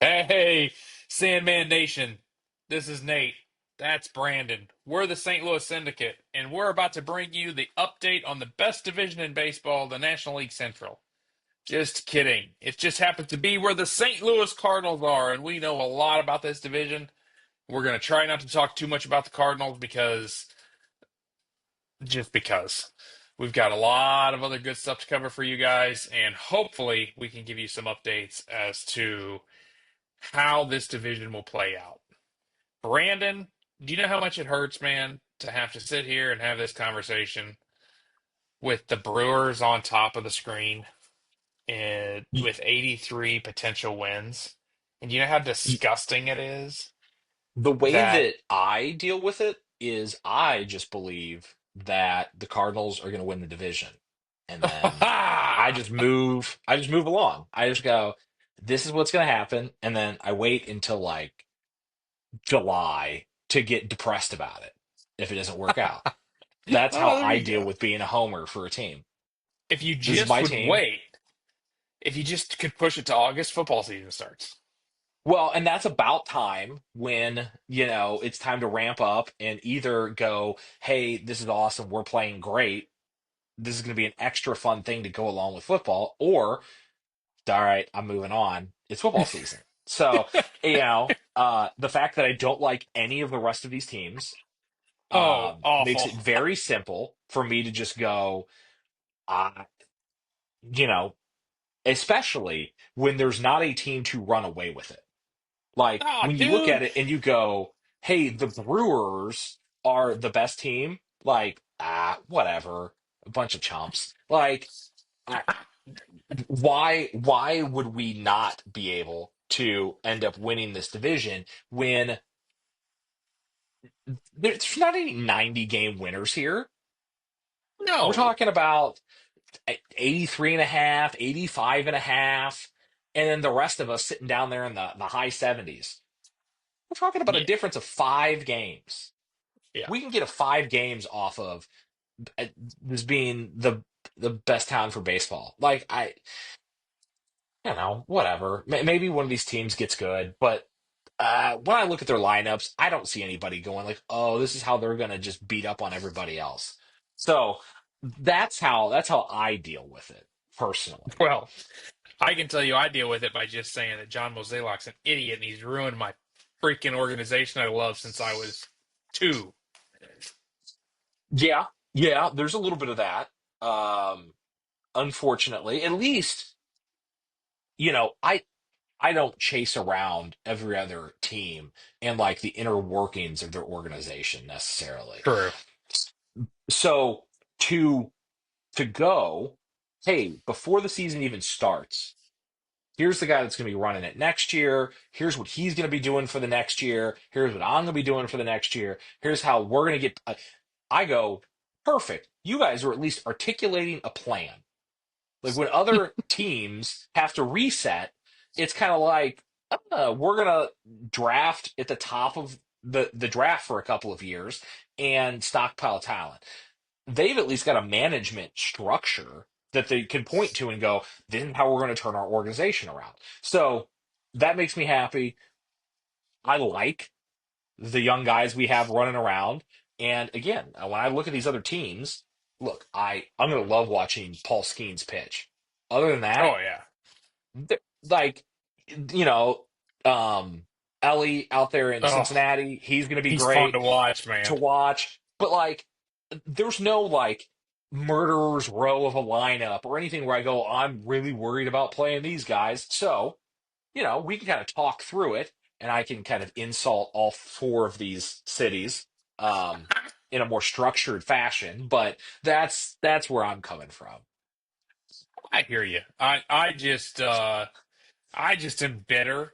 Hey, Sandman Nation. This is Nate. That's Brandon. We're the St. Louis Syndicate, and we're about to bring you the update on the best division in baseball, the National League Central. Just kidding. It just happens to be where the St. Louis Cardinals are, and we know a lot about this division. We're going to try not to talk too much about the Cardinals because we've got a lot of other good stuff to cover for you guys, and hopefully we can give you some updates as to how this division will play out. Brandon, do you know how much it hurts, man, to have to sit here and have this conversation with the Brewers on top of the screen and Y- with 83 potential wins? And you know how y- disgusting it is The way that that I deal with it is I just believe that the Cardinals are going to win the division. And then I just move along. I just go, this is what's going to happen. And then I wait until like July to get depressed about it if it doesn't work out. That's how oh, there I you deal go. with being a homer for a team. If you This is just my would team. wait, if you just could push it to August, football season starts. Well, and that's about time when, it's time to ramp up and either go, hey, this is awesome. We're playing great. This is going to be an extra fun thing to go along with football. Or, all right, I'm moving on. It's football season. So, the fact that I don't like any of the rest of these teams Oh, makes awful. it very simple for me to just go, uh, you know, especially when there's not a team to run away with it. Like Oh, when you look at dude. it and you go, "Hey, the Brewers are the best team." Like, whatever, a bunch of chumps. Like, I, why would we not be able to end up winning this division when there's not any 90 game winners here? We're No. talking about 83 and a half, 85 and a half, and then the rest of us sitting down there in the high 70s. We're talking about a Yeah. difference of 5 games. Yeah. We can get a 5 games off of uh, this being the best town for baseball. Like whatever. Maybe one of these teams gets good, but when I look at their lineups, I don't see anybody going like, "Oh, this is how they're going to just beat up on everybody else." So that's how I deal with it personally. Well, I can tell you I deal with it by just saying that John Mozeliak's an idiot and he's ruined my freaking organization I love since I was two. Yeah, yeah. There's a little bit of that. Um, Unfortunately, at least I don't chase around every other team and like the inner workings of their organization necessarily. True. So to to go, hey, before the season even starts, here's the guy that's going to be running it next year. Here's what he's going to be doing for the next year. Here's what I'm going to be doing for the next year. Here's how we're going to get. I go, perfect. You guys are at least articulating a plan. Like when other teams have to reset, it's kind of like we're gonna draft at the top of the draft for a couple of years and stockpile talent. They've at least got a management structure that they can point to and go, "This is how we're going to turn our organization around." So that makes me happy. I like the young guys we have running around. And again, when I look at these other teams, look, I'm going to love watching Paul Skeens pitch. Other than that, Oh yeah. like you know um Ellie out there in Oh, Cincinnati, he's going to be he's fun great to watch, to man. watch, but like there's no like murderer's row of a lineup or anything where I go, I'm really worried about playing these guys. So we can kind of talk through it, and I can kind of insult all four of these cities in a more structured fashion, but that's where I'm coming from. I hear you. I just am bitter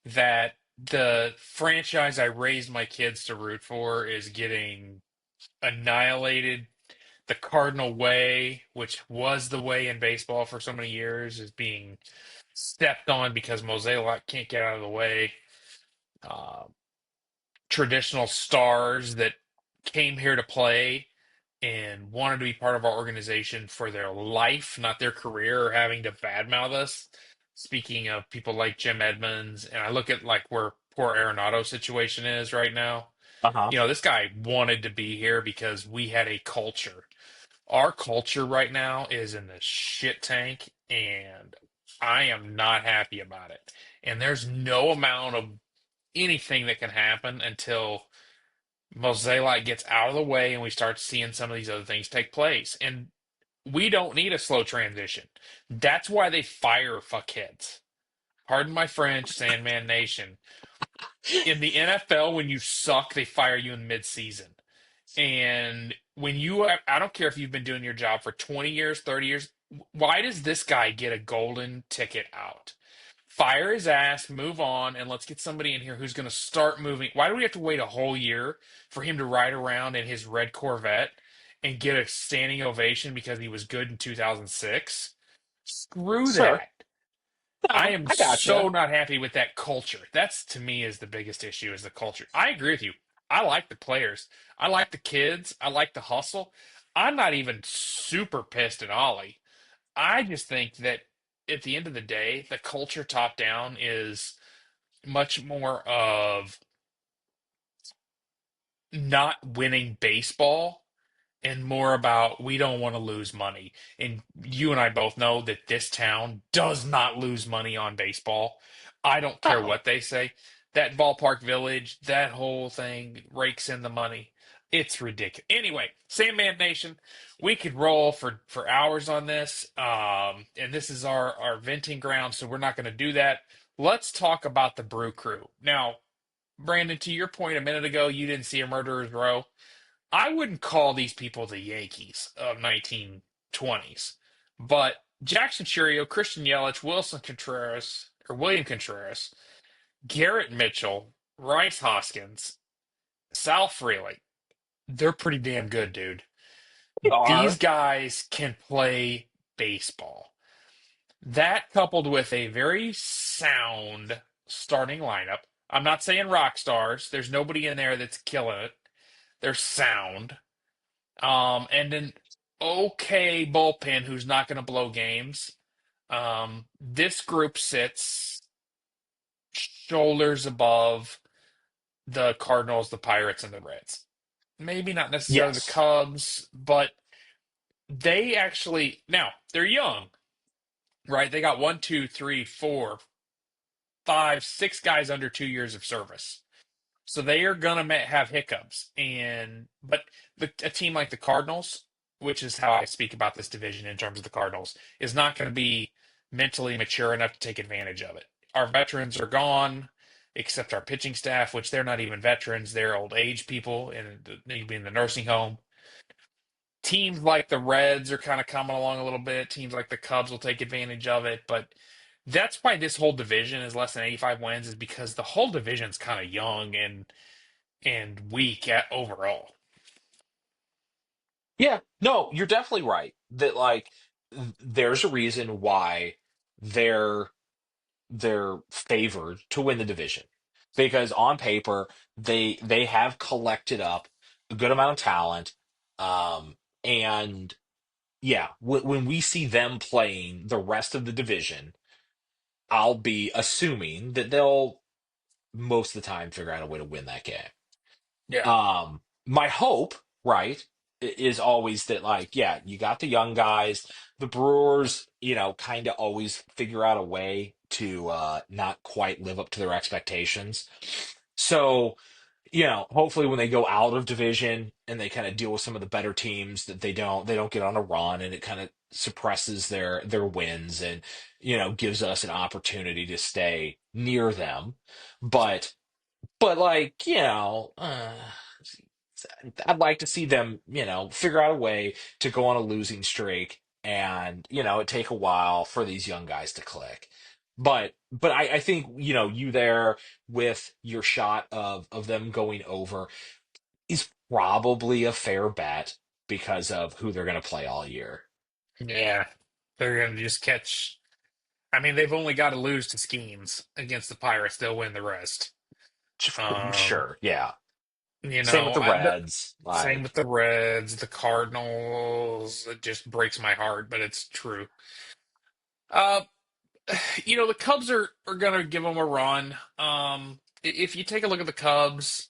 that the franchise I raised my kids to root for is getting annihilated. The Cardinal way, which was the way in baseball for so many years, is being stepped on because Mozeliak can't get out of the way. Uh, Traditional stars that came here to play and wanted to be part of our organization for their life, not their career, or having to badmouth us. Speaking of people like Jim Edmonds, and I look at like where poor Arenado's situation is right now. Uh-huh. You know, this guy wanted to be here because we had a culture. Our culture right now is in the shit tank, and I am not happy about it. And there's no amount of anything that can happen until Mosaic gets out of the way and we start seeing some of these other things take place. And we don't need a slow transition. That's why they fire fuckheads. Pardon my French, Sandman Nation. In the NFL, when you suck, they fire you in mid-season. And when I don't care if you've been doing your job for 20 years, 30 years, why does this guy get a golden ticket out? Fire his ass, move on, and let's get somebody in here who's going to start moving. Why do we have to wait a whole year for him to ride around in his red Corvette and get a standing ovation because he was good in 2006? Screw Sure. that. I No, am I so gotcha. not happy with that culture. That's to me is the biggest issue is the culture. I agree with you. I like the players. I like the kids. I like the hustle. I'm not even super pissed at Ollie. I just think that at the end of the day, the culture top down is much more of not winning baseball and more about we don't want to lose money. And you and I both know that this town does not lose money on baseball. I don't care Oh, what they say. That ballpark village, that whole thing rakes in the money. It's ridiculous. Anyway, Sandman Nation, we could roll for hours on this. And this is our venting ground, so we're not going to do that. Let's talk about the Brew Crew. Now, Brandon, to your point a minute ago, you didn't see a murderer's row. I wouldn't call these people the Yankees of 1920s, but Jackson Churio, Christian Yelich, William Contreras, Garrett Mitchell, Rice Hoskins, Sal Frelick, they're pretty damn good, dude. they These are. guys can play baseball. That coupled with a very sound starting lineup. I'm not saying rock stars. There's nobody in there that's killing it. They're sound. And an okay bullpen who's not going to blow games. This group sits shoulders above the Cardinals, the Pirates, and the Reds. Maybe not necessarily the Yes. Cubs, but they actually now they're young, right? They got one, two, three, four, five, six guys under 2 years of service. So they are gonna have hiccups, and but a team like the Cardinals, which is how I speak about this division in terms of the Cardinals, is not going to be mentally mature enough to take advantage of it. Our veterans are gone, except our pitching staff, which they're not even veterans; they're old age people and need to be in the nursing home. Teams like the Reds are kind of coming along a little bit. Teams like the Cubs will take advantage of it, but that's why this whole division is less than 85 wins, is because the whole division's kind of young and weak at overall. Yeah. No, you're definitely right. That like there's a reason why they're they're favored to win the division. Because on paper, they have collected up a good amount of talent. And yeah, when we see them playing the rest of the division, I'll be assuming that they'll most of the time figure out a way to win that game. Yeah. My hope, right, is always that like, yeah, you got the young guys, the Brewers, kind of always figure out a way to not quite live up to their expectations. So, hopefully when they go out of division and they kind of deal with some of the better teams that they don't get on a run and it kind of suppresses their wins and gives us an opportunity to stay near them. But like, I'd like to see them, figure out a way to go on a losing streak and, it take a while for these young guys to click. But I think, you there with your shot of them going over is probably a fair bet because of who they're going to play all year. Yeah. They're going to just catch. I mean, they've only got to lose to Schemes against the Pirates. They'll win the rest. Um, Sure, yeah. you Same with know, the the Reds. same with Like, the Reds, the Cardinals. It just breaks my heart, but it's true. Uh, The Cubs are gonna give them a run. If you take a look at the Cubs,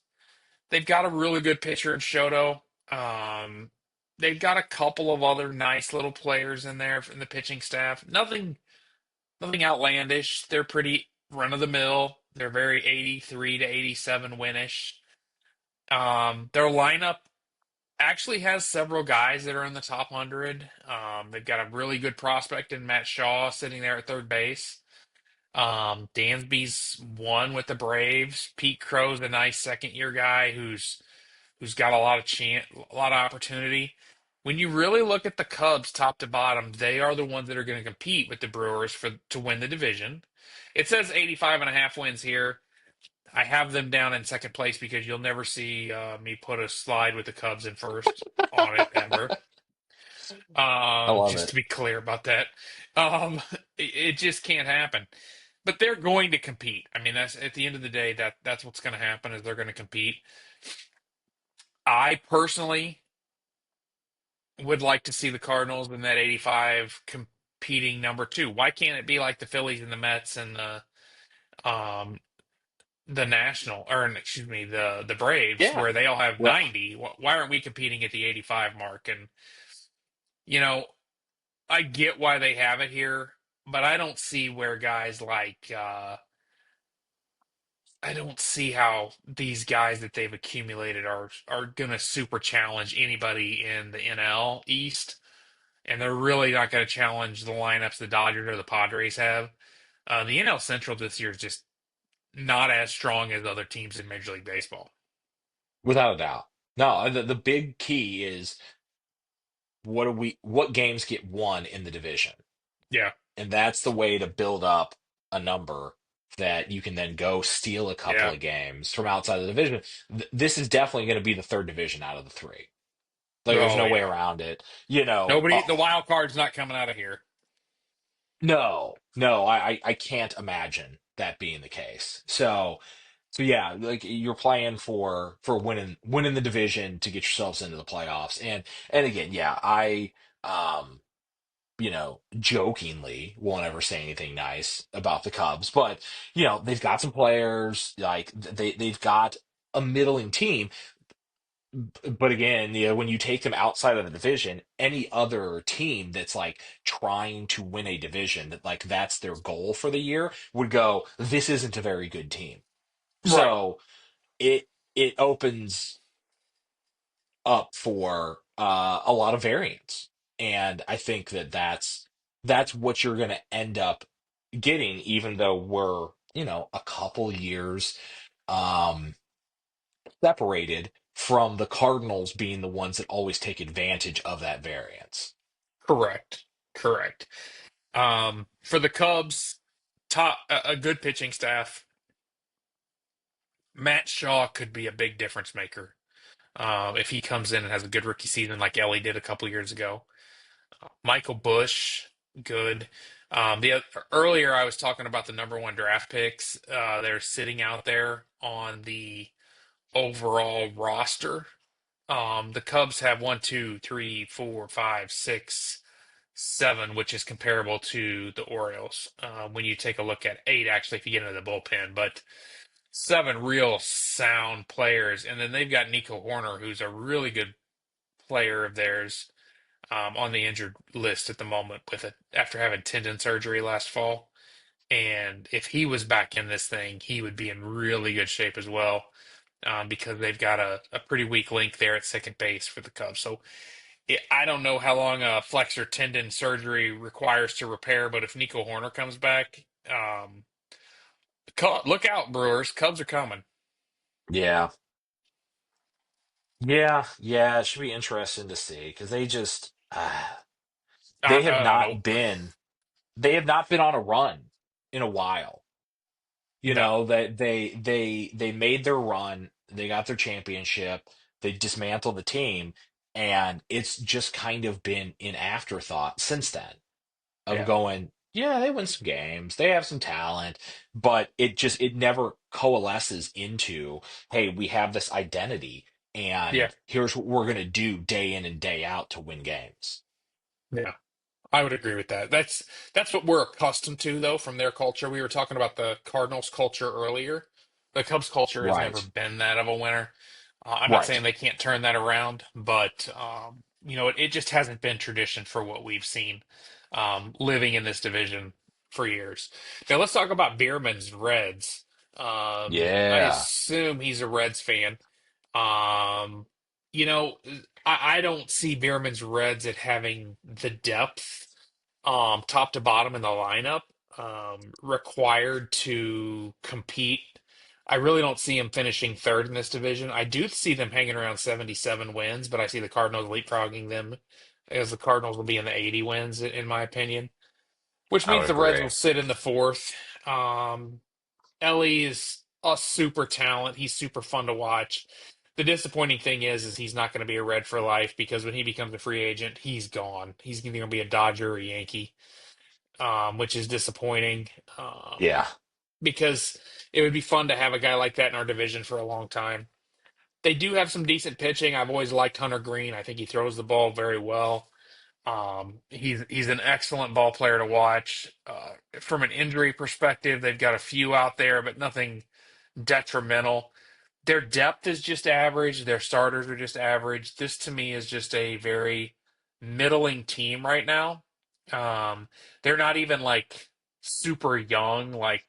they've got a really good pitcher in Shoto. Um, they've got a couple of other nice little players in there in the pitching staff. Nothing outlandish. They're pretty run of the mill. They're very 83 to 87 winish. Their lineup actually has several guys that are in the top 100. They've got a really good prospect in Matt Shaw sitting there at third base. Dansby's one with the Braves. Pete Crow's a nice second year guy who's got a lot of opportunity. When you really look at the Cubs top to bottom, they are the ones that are going to compete with the Brewers for to win the division. It says 85.5 wins here. I have them down in second place because you'll never see me put a slide with the Cubs in first on it ever. I love Just it. to be clear about that. It just can't happen. But they're going to compete. I mean, that's at the end of the day, that's what's going to happen is they're going to compete. I personally would like to see the Cardinals in that 85 competing number two. Why can't it be like the Phillies and the Mets and um the National or excuse me the Braves Yeah. where they all have Well, 90? Why aren't we competing at the 85 mark? And you know, I get why they have it here, but I don't see where guys like I don't see how these guys that they've accumulated are going to super challenge anybody in the NL East, and they're really not going to challenge the lineups the Dodgers or the Padres have. The NL Central this year is just not as strong as other teams in Major League Baseball. without a doubt. No, the big key is what games get won in the division. Yeah, And that's the way to build up a number that you can then go steal a couple yeah. of games from outside the division. This is definitely going to be the third division out of the three. Like, there's Oh no way yeah. around it. You know, Nobody. The wild card's not coming out of here. no, I can't imagine that being the case. So yeah, like you're playing for winning the division to get yourselves into the playoffs. And again, yeah, um jokingly won't ever say anything nice about the Cubs, but they've got some players, like they've got a middling team. But again, when you take them outside of the division, any other team that's like trying to win a division that like that's their goal for the year would go, this isn't a very good team. Right. So it opens up for a lot of variance. And I think that that's what you're going to end up getting, even though we're, a couple years um, separated from the Cardinals being the ones that always take advantage of that variance. Correct. Correct. For the Cubs, top a good pitching staff. Matt Shaw could be a big difference maker if he comes in and has a good rookie season like Ellie did a couple years ago. Michael Bush, good. Earlier I was talking about the number one draft picks. They're sitting out there on the overall roster. The Cubs have one, two, three, four, five, six, seven, which is comparable to the Orioles. When you take a look at eight, actually, if you get into the bullpen, but seven real sound players, and then they've got Nico Horner, who's a really good player of theirs on the injured list at the moment with it after having tendon surgery last fall. And if he was back in this thing, he would be in really good shape as well because they've got a pretty weak link there at second base for the Cubs. So I don't know how long a flexor tendon surgery requires to repair, but if Nico Horner comes back, look out, Brewers. Cubs are coming. Yeah. Yeah, it should be interesting to see because they just they have not Nope. been they have not been on a run in a while. No. That they made their run, they got their championship, they dismantled the team, and it's just kind of been an afterthought since then of Yeah. going, yeah, they win some games, they have some talent, but it never coalesces into, hey, we have this identity Yeah. and here's what we're gonna do day in and day out to win games. Yeah. I would agree with that. That's what we're accustomed to, though, from their culture. We were talking about the Cardinals culture earlier. The Cubs culture has never Right. been that of a winner. I'm not saying Right. they can't turn that around, but it just hasn't been tradition for what we've seen living in this division for years. Now let's talk about Bierman's Reds. I Yeah. assume he's a Reds fan. Um, you know, I don't see Bierman's Reds at having the depth, top to bottom in the lineup, required to compete. I really don't see him finishing third in this division. I do see them hanging around 77 wins, but I see the Cardinals leapfrogging them as the Cardinals will be in the 80 wins, in my opinion, which I means would the Reds agree. will sit in the fourth. Um, Ellie is a super talent. He's super fun to watch. The disappointing thing is he's not going to be a Red for life because when he becomes a free agent, he's gone. He's either going to be a Dodger or a Yankee, which is disappointing. Yeah. Because it would be fun to have a guy like that in our division for a long time. They do have some decent pitching. I've always liked Hunter Green. I think he throws the ball very well. He's an excellent ball player to watch. From an injury perspective, they've got a few out there, but nothing detrimental. Their depth is just average. Their starters are just average. This to me is just a very middling team right now. They're not even like super young, like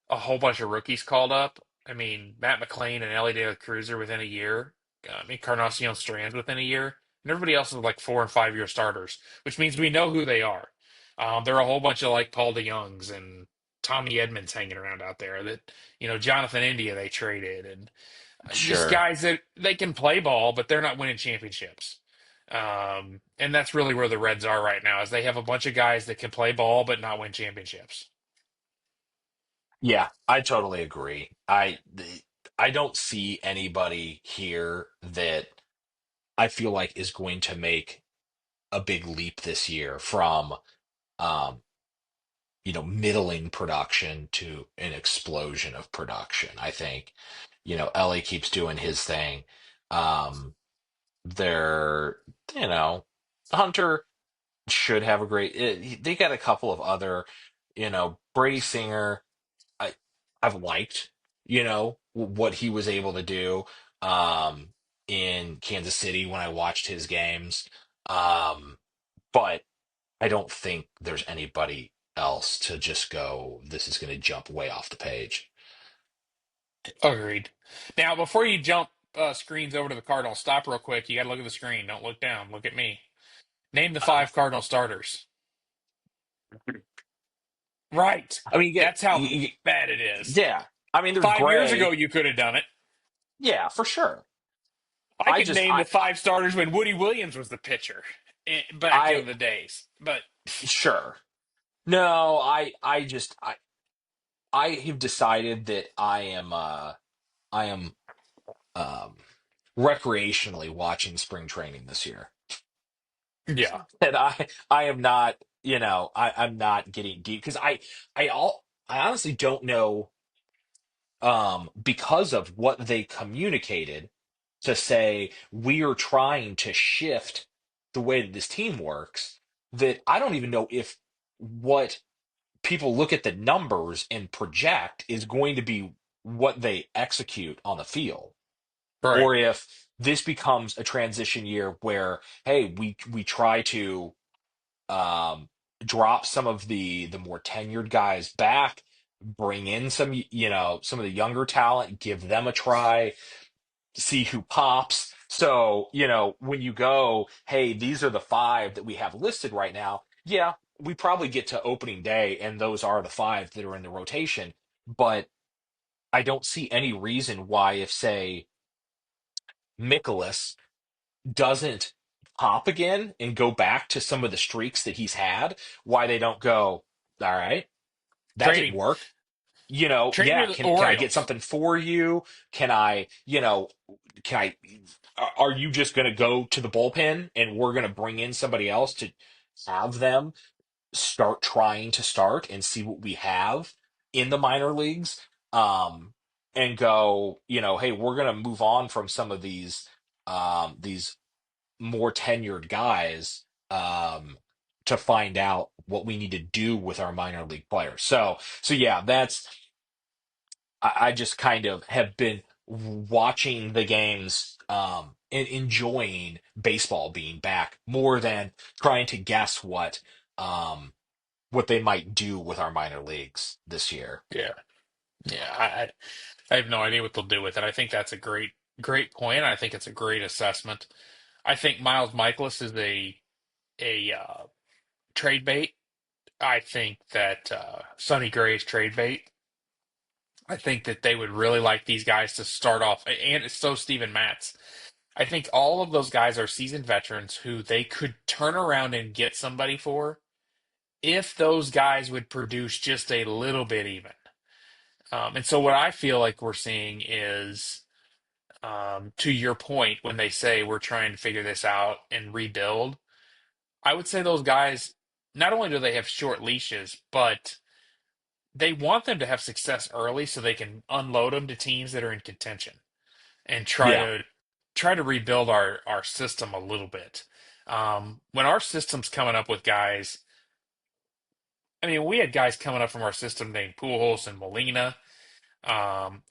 a whole bunch of rookies called up. I mean, Matt McLean and Ellie De La Cruz are within a year. I mean, Encarnacion Strand's within a year. And everybody else is like 4 and 5 year starters, which means we know who they are. There are a whole bunch of like Paul DeYoungs and Tommy Edmonds hanging around out there that, Jonathan India they traded and just Sure. guys that they can play ball, but they're not winning championships. And that's really where the Reds are right now, is they have a bunch of guys that can play ball but not win championships. Yeah, I totally agree. I don't see anybody here that I feel like is going to make a big leap this year from um, middling production to an explosion of production. I think, Ellie keeps doing his thing. Um, they're, you know, Hunter should have a great. They got a couple of other, Brady Singer. I I've liked, what he was able to do um in Kansas City when I watched his games. But I don't think there's anybody else to just go, this is going to jump way off the page. Agreed. Now, before you jump screens over to the Cardinals, stop real quick. You got to look at the screen. Don't look down. Look at me. Name the Uh, five Cardinal starters. Right. I mean, you get, That's how bad it is. yeah. I mean, they're 5 years ago, gray. you could have done it. Yeah, for sure. I I could just, name the five starters when Woody Williams was the pitcher back I, in the days. But sure. No, I have decided that I am um, recreationally watching spring training this year. yeah, And I am not, I'm not getting deep because I honestly don't know because of what they communicated to say we are trying to shift the way that this team works, that I don't even know if what people look at the numbers and project is going to be what they execute on the field, right. or if this becomes a transition year where, hey, we try to um, drop some of the more tenured guys back, bring in some of the younger talent, give them a try, see who pops. So, when you go, hey, these are the five that we have listed right now. Yeah, we probably get to opening day, and those are the five that are in the rotation. But I don't see any reason why, if, say, Mikolas doesn't pop again and go back to some of the streaks that he's had, why they don't go, all right, that didn't Trading. work. Trading Yeah, to the can I get Orioles. something for you? Can I, are you just going to go to the bullpen and we're going to bring in somebody else to have them start trying to start and see what we have in the minor leagues? And go, hey, we're going to move on from some of these more tenured guys to find out what we need to do with our minor league players. So yeah, that's I just kind of have been watching the games and enjoying baseball being back more than trying to guess what they might do with our minor leagues this year. Yeah. Yeah. I have no idea what they'll do with it. I think that's a great point. I think it's a great assessment. I think Miles Michaelis is a trade bait. I think that Sonny Gray is trade bait. I think that they would really like these guys to start off, and so Steven Matz. I think all of those guys are seasoned veterans who they could turn around and get somebody for if those guys would produce just a little bit even. And so what I feel like we're seeing is, to your point, when they say we're trying to figure this out and rebuild, I would say those guys, not only do they have short leashes, but they want them to have success early so they can unload them to teams that are in contention and Yeah. try to rebuild our system a little bit. When our system's coming up with guys, I mean, we had guys coming up from our system named Pujols and Molina.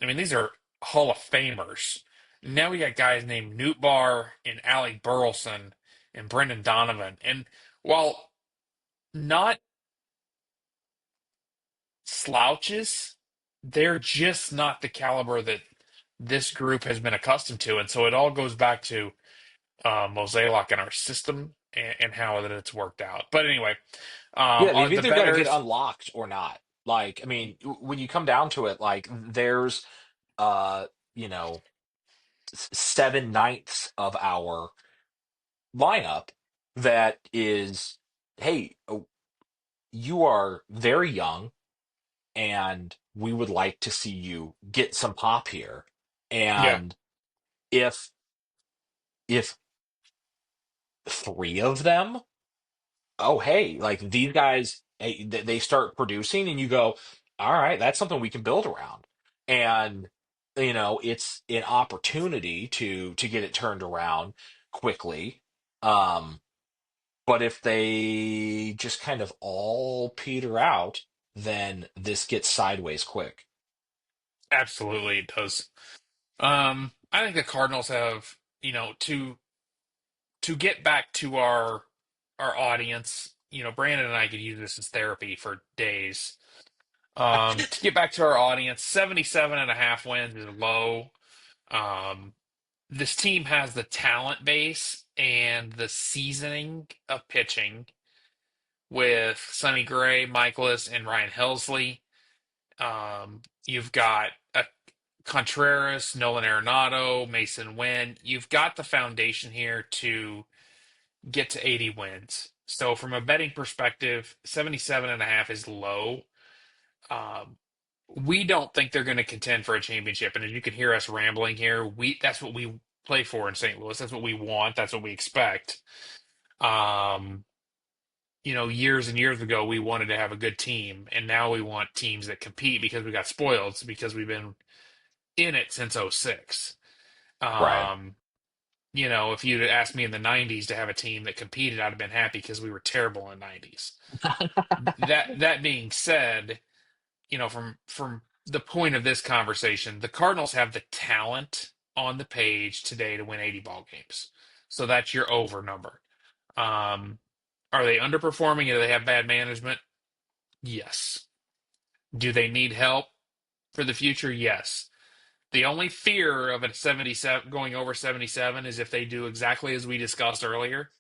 I mean, these are Hall of Famers. Now we got guys named Newt Barr and Alec Burleson and Brendan Donovan. And while not slouches, they're just not the caliber that this group has been accustomed to. And so it all goes back to Mosaic and our system and how that it's worked out. But anyway, Yeah, are they've the either got to get betters? unlocked or not. Like, I mean, when you come down to it, like there's uh, you know, 7/9 of our lineup that is, hey, you are very young and we would like to see you get some pop here. Yeah, And if if three of them, oh hey, like these guys, hey, they start producing, and you go, all right, that's something we can build around. And it's an opportunity to get it turned around quickly. Um, but if they just kind of all peter out, then this gets sideways quick. absolutely it does. I think the Cardinals have, to get back to our audience. Brandon and I could use this as therapy for days. To get back to our audience, 77.5 wins is low. Um, this team has the talent base and the seasoning of pitching with Sonny Gray, Michaelis, and Ryan Helsley. You've got a Contreras, Nolan Arenado, Mason Wynn. You've got the foundation here to get to 80 wins. So from a betting perspective, 77.5 is low. Um, we don't think they're going to contend for a championship. And as you can hear us rambling here, that's what we play for in St. Louis. That's what we want. That's what we expect. Um, years and years ago, we wanted to have a good team, and now we want teams that compete because we got spoiled, because we've been in it since '06. Right. Um, if you'd asked me in the '90s to have a team that competed, I'd have been happy because we were terrible in the '90s. That being said, from the point of this conversation, the Cardinals have the talent on the page today to win 80 ball games. So that's your over number. Um, are they underperforming? Do they have bad management? Yes. Do they need help for the future? Yes. The only fear of a 77 going over 77 is if they do exactly as we discussed earlier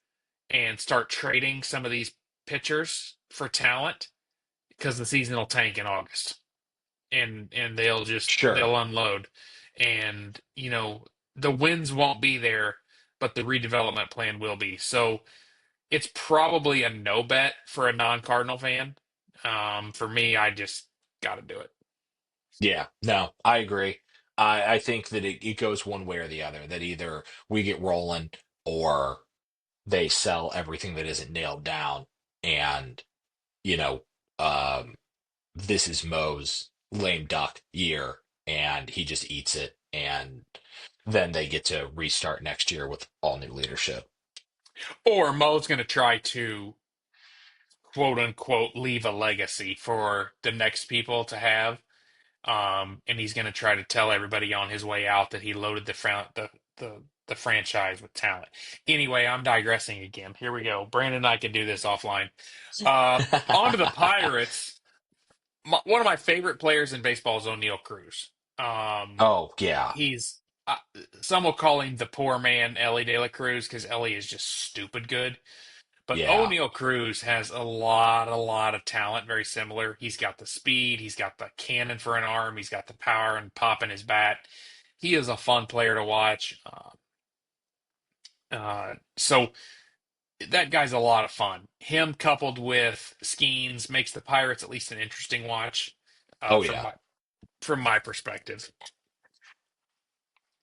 and start trading some of these pitchers for talent, because the season will tank in August and Sure. they'll unload, and the wins won't be there, but the redevelopment plan will be. So it's probably a no bet for a non-Cardinal fan. For me, I just got to do it. Yeah, no, I agree. I think that it goes one way or the other, that either we get rolling or they sell everything that isn't nailed down. And, you know, um, this is Mo's lame duck year and he just eats it. And then they get to restart next year with all new leadership. Or Mo's going to try to quote unquote leave a legacy for the next people to have. And he's going to try to tell everybody on his way out that he loaded the franchise with talent. Anyway, I'm digressing again. Here we go. Brandon and I can do this offline. Uh, On to the Pirates. One of my favorite players in baseball is O'Neal Cruz. Um, Oh yeah, he's some will call him the poor man Ellie De La Cruz because Ellie is just stupid good. But yeah. O'Neal Cruz has a lot of talent, very similar. He's got the speed, he's got the cannon for an arm, he's got the power and pop in his bat. He is a fun player to watch. So that guy's a lot of fun. Him coupled with Skeens makes the Pirates at least an interesting watch Oh from yeah. my perspective.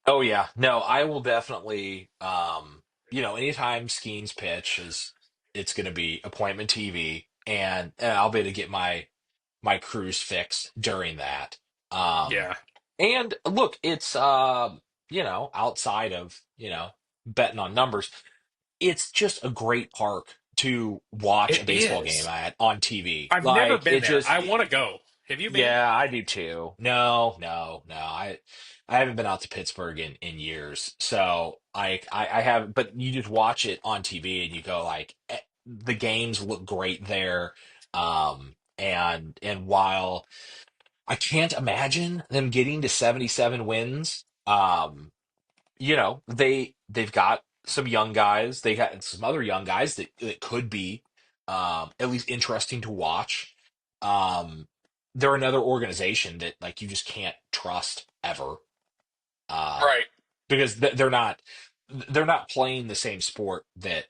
Oh yeah. No, I will definitely anytime Skeens pitch is it's gonna be appointment TV and I'll be able to get my cruise fix during that. Um Yeah, and look, it's outside of, betting on numbers, it's just a great park to watch a it baseball game is. at on TV. I've never Like been it there. just I want to go. Have you been? yeah, I do too. No, no, no. I haven't been out to Pittsburgh in years. So I have, but you just watch it on TV and you go like the games look great there. And while I can't imagine them getting to 77 wins, they've got some young guys. They got some other young guys that could be at least interesting to watch. Um, they're another organization that like you just can't trust ever uh, Right. because they're not playing the same sport that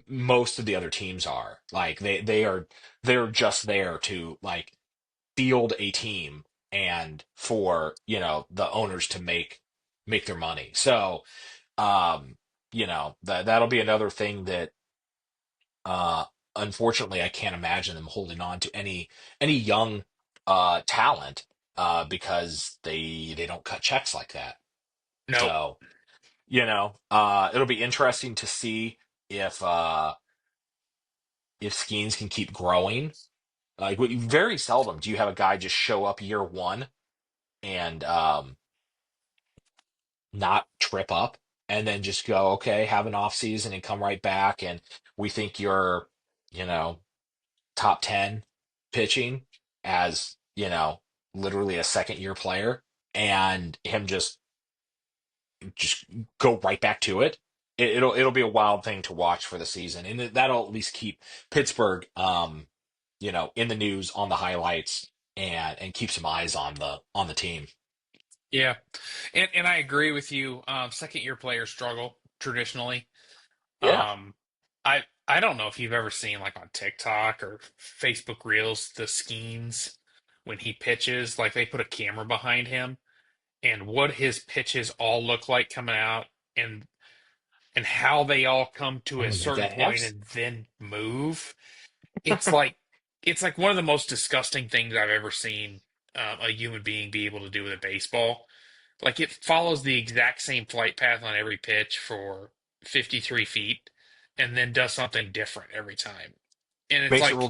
most of the other teams are. Like they're just there to like field a team and for the owners to make their money. So that'll be another thing that uh unfortunately I can't imagine them holding on to any young talent because they don't cut checks like that. No. So, it'll be interesting to see if if Skeens can keep growing. Like very seldom do you have a guy just show up year one and not trip up and then just go, okay, have an off season and come right back. And we think you're, you know, top 10 pitching as, literally a second year player and him just go right back to it. It'll be a wild thing to watch for the season. And that'll at least keep Pittsburgh, in the news on the highlights and keep some eyes on the team. Yeah. And I agree with you. Second year players struggle traditionally. Yeah. Um, I don't know if you've ever seen like on TikTok or Facebook Reels the schemes when he pitches, like they put a camera behind him and what his pitches all look like coming out and how they all come to a Oh, like certain that point F's? and then move. It's like it's like one of the most disgusting things I've ever seen a human being be able to do with a baseball. Like it follows the exact same flight path on every pitch for 53 feet and then does something different every time. And it's Makes it real like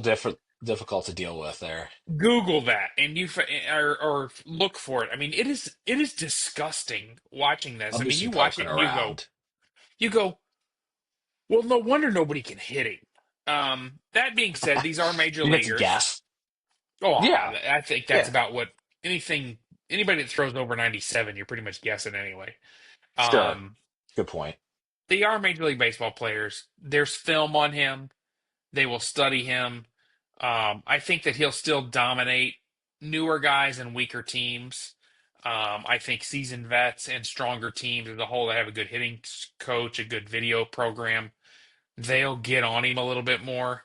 difficult to deal with there. Google that and or look for it. I mean, it is disgusting watching this. I'll I do mean, you some watch poking it and around. you go, well, no wonder nobody can hit him. That being said, these are major You have to leaguers. guess. Oh, Yeah, I think that's yeah, about what anybody that throws over 97, you're pretty much guessing anyway. sure. Um, Good point. they are Major League Baseball players. There's film on him. They will study him. I think that he'll still dominate newer guys and weaker teams. I think seasoned vets and stronger teams as a whole that have a good hitting coach, a good video program, they'll get on him a little bit more.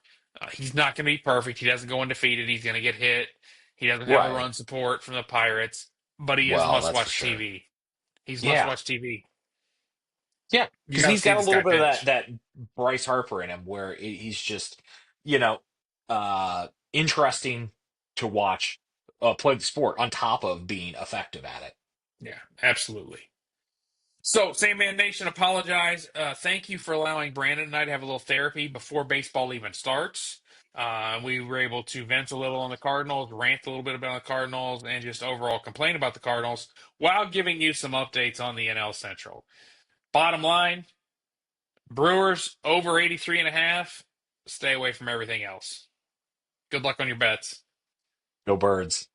He's not going to be perfect. He doesn't go undefeated. He's going to get hit. He doesn't have the Right. run support from the Pirates, but he is Well, that's for must-watch sure. TV. He's Yeah, must-watch TV. yeah, You because got to he's see got a this little guy bit of that pitch. that Bryce Harper in him, where he's just, you know, interesting to watch play the sport on top of being effective at it. Yeah, absolutely. So, Same Man Nation, apologize. Thank you for allowing Brandon and I to have a little therapy before baseball even starts. We were able to vent a little on the Cardinals, rant a little bit about the Cardinals, and just overall complain about the Cardinals while giving you some updates on the NL Central. Bottom line, Brewers over 83.5. Stay away from everything else. Good luck on your bets. Go Birds.